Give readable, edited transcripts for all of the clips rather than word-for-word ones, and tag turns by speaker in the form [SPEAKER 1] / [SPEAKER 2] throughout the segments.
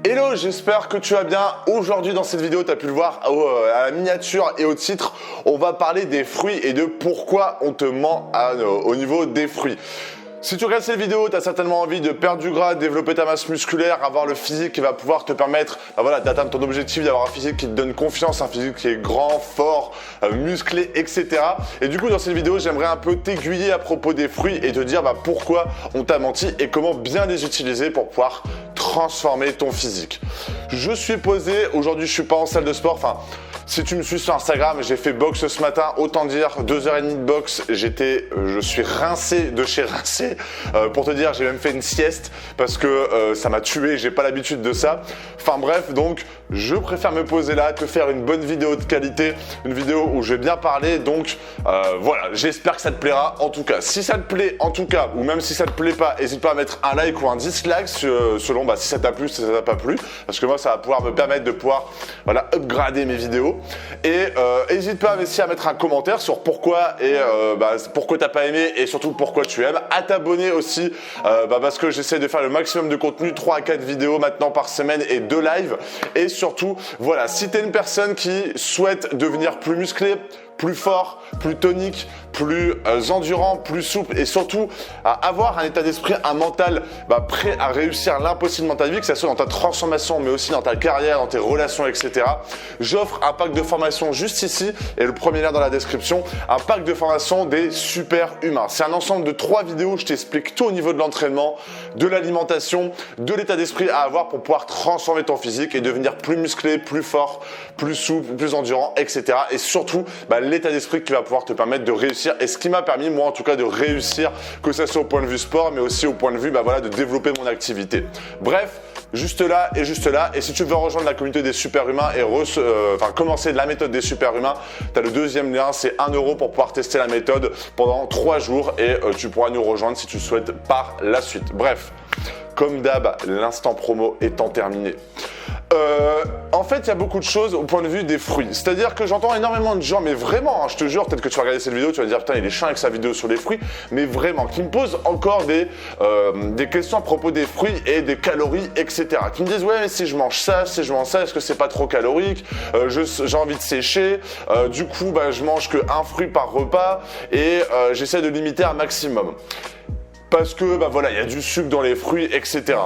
[SPEAKER 1] Hello, j'espère que tu vas bien. Aujourd'hui dans cette vidéo, tu as pu le voir à la miniature et au titre, on va parler des fruits et de pourquoi on te ment au niveau des fruits. Si tu regardes cette vidéo, tu as certainement envie de perdre du gras, développer ta masse musculaire, avoir le physique qui va pouvoir te permettre d'atteindre ton objectif, d'avoir un physique qui te donne confiance, un physique qui est grand, fort, musclé, etc. Et du coup, dans cette vidéo, j'aimerais un peu t'aiguiller à propos des fruits et te dire pourquoi on t'a menti et comment bien les utiliser pour pouvoir transformer ton physique. Je suis posé, aujourd'hui je suis pas en salle de sport, si tu me suis sur Instagram, j'ai fait boxe ce matin, autant dire 2h30 de boxe, je suis rincé de chez rincé. Pour te dire, j'ai même fait une sieste parce que ça m'a tué, j'ai pas l'habitude de ça. Enfin bref, donc je préfère me poser là, te faire une bonne vidéo de qualité, une vidéo où je vais bien parler. Donc voilà, j'espère que ça te plaira. En tout cas, si ça te plaît, en tout cas, ou même si ça te plaît pas, n'hésite pas à mettre un like ou un dislike selon si ça t'a plu, si ça t'a pas plu, parce que moi ça va pouvoir me permettre de pouvoir upgrader mes vidéos. Et n'hésite pas aussi à mettre un commentaire sur pourquoi pourquoi t'as pas aimé et surtout pourquoi tu aimes, à t'abonner aussi parce que j'essaie de faire le maximum de contenu, 3 à 4 vidéos maintenant par semaine et 2 lives. Et surtout, voilà, si tu es une personne qui souhaite devenir plus musclé, plus fort, plus tonique, plus endurant, plus souple et surtout avoir un état d'esprit, un mental prêt à réussir l'impossible dans ta vie, que ce soit dans ta transformation mais aussi dans ta carrière, dans tes relations, etc. J'offre un pack de formation juste ici et le premier lien dans la description, un pack de formation des super humains. C'est un ensemble de 3 vidéos où je t'explique tout au niveau de l'entraînement, de l'alimentation, de l'état d'esprit à avoir pour pouvoir transformer ton physique et devenir plus musclé, plus fort, plus souple, plus endurant, etc. Et surtout, l'état d'esprit qui va pouvoir te permettre de réussir et ce qui m'a permis moi en tout cas de réussir, que ce soit au point de vue sport mais aussi au point de vue de développer mon activité. Bref, juste là et si tu veux rejoindre la communauté des super humains et commencer la méthode des super humains, tu as le deuxième lien, c'est 1 € pour pouvoir tester la méthode pendant 3 jours et tu pourras nous rejoindre si tu souhaites par la suite. Bref, comme d'hab, l'instant promo étant terminé. En fait, il y a beaucoup de choses au point de vue des fruits. C'est-à-dire que j'entends énormément de gens, mais vraiment, je te jure, peut-être que tu vas regarder cette vidéo, tu vas te dire, putain, il est chiant avec sa vidéo sur les fruits, mais vraiment, qui me posent encore des questions à propos des fruits et des calories, etc. Qui me disent, ouais, mais si je mange ça, est-ce que c'est pas trop calorique? J'ai envie de sécher, du coup, je mange que 1 fruit par repas et j'essaie de limiter un maximum. Parce que, il y a du sucre dans les fruits, etc.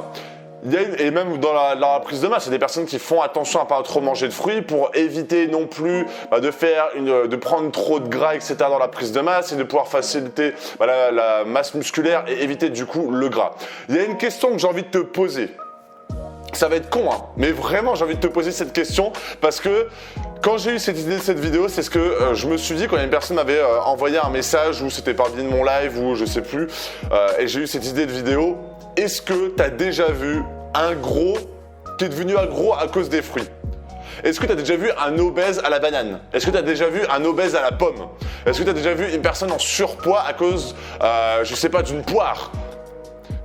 [SPEAKER 1] Et même dans la prise de masse, il y a des personnes qui font attention à pas trop manger de fruits pour éviter non plus de prendre trop de gras, etc. dans la prise de masse et de pouvoir faciliter la masse musculaire et éviter du coup le gras. Il y a une question que j'ai envie de te poser. Ça va être con, mais vraiment j'ai envie de te poser cette question parce que quand j'ai eu cette idée de cette vidéo, c'est ce que je me suis dit quand une personne m'avait envoyé un message ou c'était par via de mon live ou je sais plus et j'ai eu cette idée de vidéo. Est-ce que tu as déjà vu un gros qui est devenu un gros à cause des fruits? Est-ce que tu as déjà vu un obèse à la banane? Est-ce que tu as déjà vu un obèse à la pomme? Est-ce que tu as déjà vu une personne en surpoids à cause, d'une poire?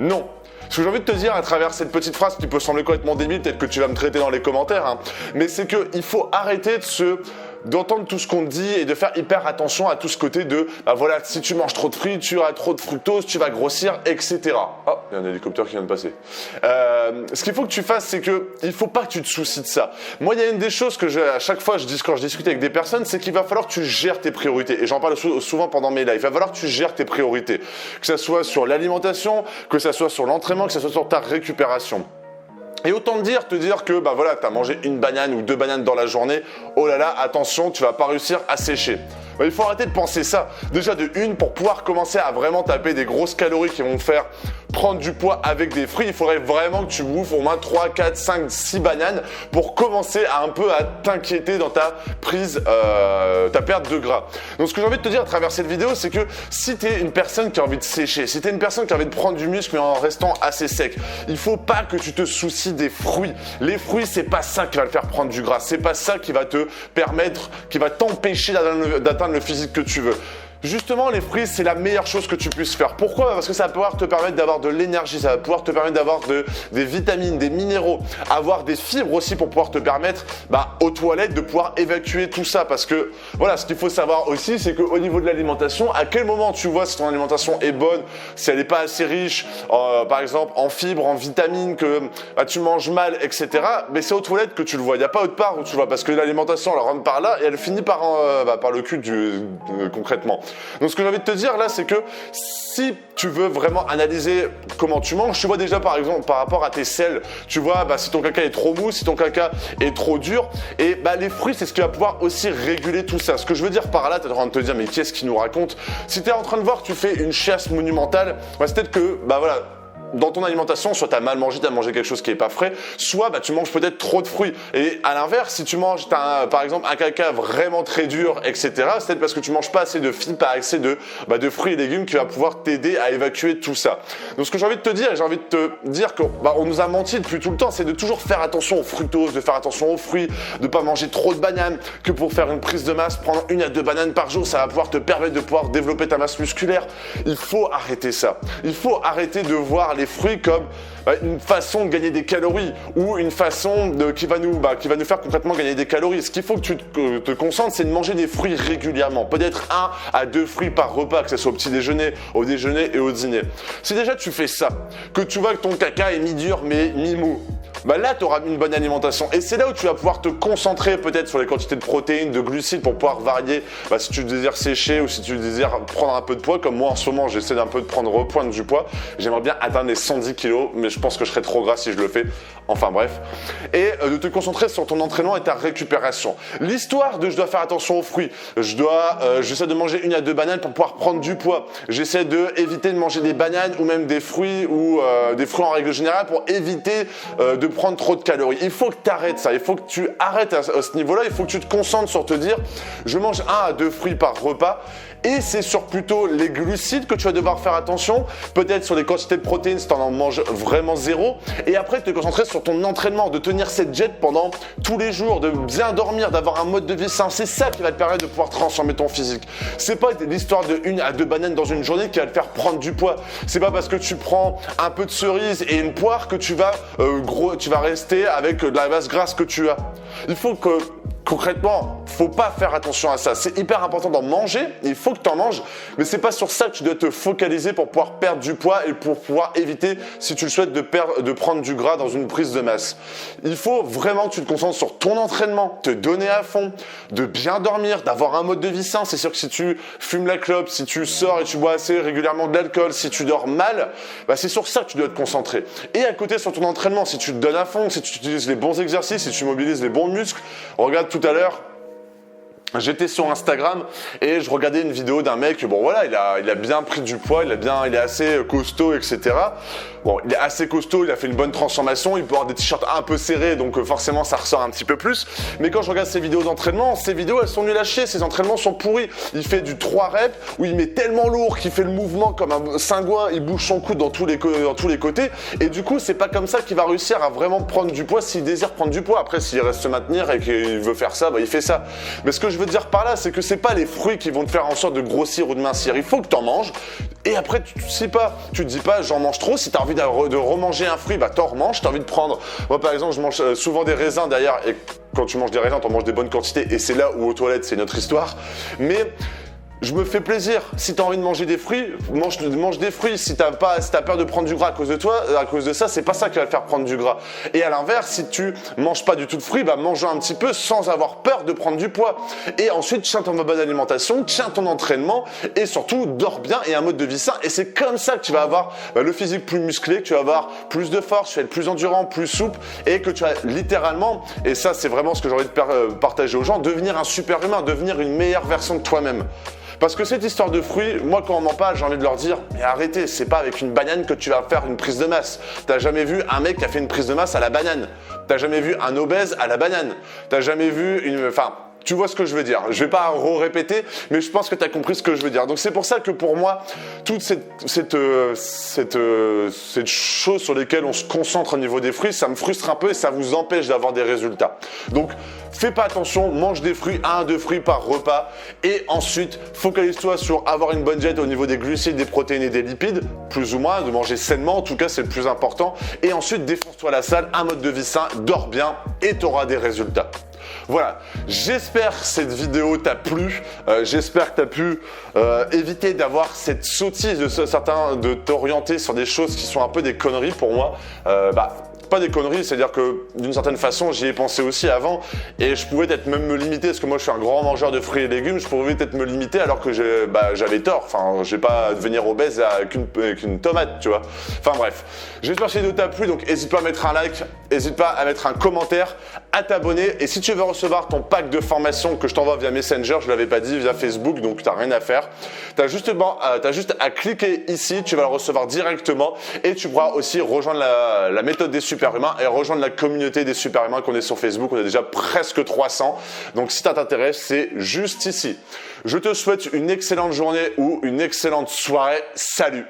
[SPEAKER 1] Non. Ce que j'ai envie de te dire à travers cette petite phrase qui peut sembler complètement débile, peut-être que tu vas me traiter dans les commentaires, mais c'est qu'il faut arrêter d'entendre tout ce qu'on te dit et de faire hyper attention à tout ce côté de si tu manges trop de fruits, tu auras trop de fructose, tu vas grossir, etc. Oh, il y a un hélicoptère qui vient de passer. Ce qu'il faut que tu fasses, c'est que il faut pas que tu te soucies de ça. Moi, il y a une des choses que à chaque fois quand je discute avec des personnes, c'est qu'il va falloir que tu gères tes priorités. Et j'en parle souvent pendant mes lives. Il va falloir que tu gères tes priorités. Que ça soit sur l'alimentation, que ça soit sur l'entraînement, que ça soit sur ta récupération. Et autant te dire que tu as mangé une banane ou 2 bananes dans la journée, oh là là, attention, tu vas pas réussir à sécher. Il faut arrêter de penser ça. Déjà pour pouvoir commencer à vraiment taper des grosses calories qui vont faire prendre du poids avec des fruits, il faudrait vraiment que tu bouffes au moins 3, 4, 5, 6 bananes pour commencer un peu à t'inquiéter dans ta perte de gras. Donc ce que j'ai envie de te dire à travers cette vidéo, c'est que si tu es une personne qui a envie de sécher, si tu es une personne qui a envie de prendre du muscle mais en restant assez sec, il faut pas que tu te soucies des fruits. Les fruits, c'est pas ça qui va te faire prendre du gras, c'est pas ça qui va te permettre, qui va t'empêcher d'atteindre le physique que tu veux. Justement, les fruits, c'est la meilleure chose que tu puisses faire. Pourquoi? Parce que ça va pouvoir te permettre d'avoir de l'énergie, ça va pouvoir te permettre d'avoir des vitamines, des minéraux, avoir des fibres aussi pour pouvoir te permettre aux toilettes de pouvoir évacuer tout ça. Parce que voilà, ce qu'il faut savoir aussi, c'est qu'au niveau de l'alimentation, à quel moment tu vois si ton alimentation est bonne, si elle n'est pas assez riche, par exemple en fibres, en vitamines, que tu manges mal, etc. Mais c'est aux toilettes que tu le vois. Il n'y a pas autre part où tu le vois parce que l'alimentation, elle rentre par là et elle finit par le cul concrètement. Donc ce que j'ai envie de te dire là, c'est que si tu veux vraiment analyser comment tu manges, tu vois déjà par exemple par rapport à tes selles, tu vois si ton caca est trop mou, si ton caca est trop dur, et les fruits c'est ce qui va pouvoir aussi réguler tout ça. Ce que je veux dire par là, tu es en train de te dire mais qu'est-ce qui nous raconte? Si tu es en train de voir que tu fais une chiasse monumentale, c'est peut-être que dans ton alimentation, soit tu as mal mangé, tu as mangé quelque chose qui n'est pas frais, soit tu manges peut-être trop de fruits. Et à l'inverse, si tu manges par exemple un caca vraiment très dur, etc., c'est peut-être parce que tu manges pas assez de fibres, pas assez de fruits et légumes qui va pouvoir t'aider à évacuer tout ça. Donc ce que j'ai envie de te dire, qu'on nous a menti depuis tout le temps, c'est de toujours faire attention aux fructoses, de faire attention aux fruits, de pas manger trop de bananes, que pour faire une prise de masse, prendre 1 à 2 bananes par jour, ça va pouvoir te permettre de pouvoir développer ta masse musculaire. Il faut arrêter ça. Il faut arrêter de voir les fruits comme une façon de gagner des calories ou une façon qui va nous faire concrètement gagner des calories. Ce qu'il faut que tu te concentres, c'est de manger des fruits régulièrement. Peut-être 1 à 2 fruits par repas, que ce soit au petit déjeuner, au déjeuner et au dîner. Si déjà tu fais ça, que tu vois que ton caca est mi-dur mais mi-mou, là tu auras une bonne alimentation. Et c'est là où tu vas pouvoir te concentrer peut-être sur les quantités de protéines, de glucides pour pouvoir varier si tu désires sécher ou si tu désires prendre un peu de poids. Comme moi en ce moment, j'essaie d'un peu de reprendre du poids. J'aimerais bien atteindre les 110 kilos, mais je pense que je serais trop gras si je le fais. Enfin bref. Et de te concentrer sur ton entraînement et ta récupération. L'histoire de je dois faire attention aux fruits. J'essaie de manger 1 à 2 bananes pour pouvoir prendre du poids. J'essaie d'éviter de manger des bananes ou même des fruits ou des fruits en règle générale pour éviter de prendre trop de calories. Il faut que tu arrêtes ça. Il faut que tu arrêtes à ce niveau-là. Il faut que tu te concentres sur te dire je mange 1 à 2 fruits par repas. Et c'est sur plutôt les glucides que tu vas devoir faire attention, peut-être sur les quantités de protéines si tu en manges vraiment zéro, et après te concentrer sur ton entraînement, de tenir cette jet pendant tous les jours, de bien dormir, d'avoir un mode de vie sain. C'est ça qui va te permettre de pouvoir transformer ton physique. C'est pas l'histoire de 1 à 2 bananes dans une journée qui va te faire prendre du poids. C'est pas parce que tu prends un peu de cerise et une poire que tu vas rester avec de la masse grasse que tu as. Il faut que concrètement, faut pas faire attention à ça. C'est hyper important d'en manger, il faut que tu en manges, mais c'est pas sur ça que tu dois te focaliser pour pouvoir perdre du poids et pour pouvoir éviter, si tu le souhaites, de prendre du gras dans une prise de masse. Il faut vraiment que tu te concentres sur ton entraînement, te donner à fond, de bien dormir, d'avoir un mode de vie sain. C'est sûr que si tu fumes la clope, si tu sors et tu bois assez régulièrement de l'alcool, si tu dors mal, c'est sur ça que tu dois te concentrer. Et à côté, sur ton entraînement, si tu te donnes à fond, si tu utilises les bons exercices, si tu mobilises les bons muscles, regarde tout à l'heure, j'étais sur Instagram et je regardais une vidéo d'un mec, il a bien pris du poids, il est assez costaud, etc. Bon, il est assez costaud, il a fait une bonne transformation, il peut avoir des t-shirts un peu serrés, donc forcément ça ressort un petit peu plus. Mais quand je regarde ses vidéos d'entraînement, ses vidéos elles sont nulles à chier, ses entraînements sont pourris. Il fait du 3 reps où il met tellement lourd qu'il fait le mouvement comme un cingouin, il bouge son coude dans tous les côtés. Et du coup, c'est pas comme ça qu'il va réussir à vraiment prendre du poids s'il désire prendre du poids. Après, s'il reste se maintenir et qu'il veut faire ça, il fait ça. Mais ce que je veux dire par là, c'est que c'est pas les fruits qui vont te faire en sorte de grossir ou de mincir. Il faut que tu en manges. Et après, tu te dis pas, j'en mange trop. Si tu as envie de remanger un fruit, t'en remanges. Tu as envie de prendre. Moi, par exemple, je mange souvent des raisins derrière. Et quand tu manges des raisins, tu en manges des bonnes quantités. Et c'est là où aux toilettes, c'est notre histoire. Mais je me fais plaisir. Si tu as envie de manger des fruits, mange des fruits. Si tu as peur de prendre du gras à cause de ça, c'est pas ça qui va te faire prendre du gras. Et à l'inverse, si tu manges pas du tout de fruits, mange un petit peu sans avoir peur de prendre du poids. Et ensuite, tiens ton bonne alimentation, tiens ton entraînement et surtout, dors bien et un mode de vie sain. Et c'est comme ça que tu vas avoir le physique plus musclé, que tu vas avoir plus de force, tu vas être plus endurant, plus souple et que tu vas littéralement, et ça c'est vraiment ce que j'ai envie de partager aux gens, devenir un super humain, devenir une meilleure version de toi-même. Parce que cette histoire de fruits, moi quand on m'en parle, j'ai envie de leur dire mais arrêtez, c'est pas avec une banane que tu vas faire une prise de masse. T'as jamais vu un mec qui a fait une prise de masse à la banane. T'as jamais vu un obèse à la banane. T'as jamais vu tu vois ce que je veux dire. Je vais pas répéter, mais je pense que tu as compris ce que je veux dire. Donc c'est pour ça que pour moi, toute cette chose sur lesquelles on se concentre au niveau des fruits, ça me frustre un peu et ça vous empêche d'avoir des résultats. Donc fais pas attention, mange des fruits, 1 à 2 fruits par repas et ensuite focalise-toi sur avoir une bonne diète au niveau des glucides, des protéines et des lipides, plus ou moins, de manger sainement, en tout cas c'est le plus important. Et ensuite défonce-toi la salle, un mode de vie sain, dors bien et tu auras des résultats. Voilà, j'espère que cette vidéo t'a plu, j'espère que tu as pu éviter d'avoir cette sottise de certains, de t'orienter sur des choses qui sont un peu des conneries pour moi. Pas des conneries, c'est-à-dire que d'une certaine façon j'y ai pensé aussi avant et je pouvais peut-être même me limiter parce que moi je suis un grand mangeur de fruits et légumes, je pouvais peut-être me limiter alors que j'avais tort, enfin je vais pas devenir obèse avec une tomate, tu vois. Enfin bref, j'espère que cette vidéo t'a plu, donc n'hésite pas à mettre un like, n'hésite pas à mettre un commentaire, à t'abonner et si tu veux recevoir ton pack de formation que je t'envoie via Messenger, je l'avais pas dit, via Facebook, donc t'as rien à faire, t'as juste à cliquer ici, tu vas le recevoir directement et tu pourras aussi rejoindre la méthode des super humains et rejoindre la communauté des super humains qu'on est sur Facebook. On est déjà presque 300. Donc si ça t'intéresse, c'est juste ici. Je te souhaite une excellente journée ou une excellente soirée. Salut!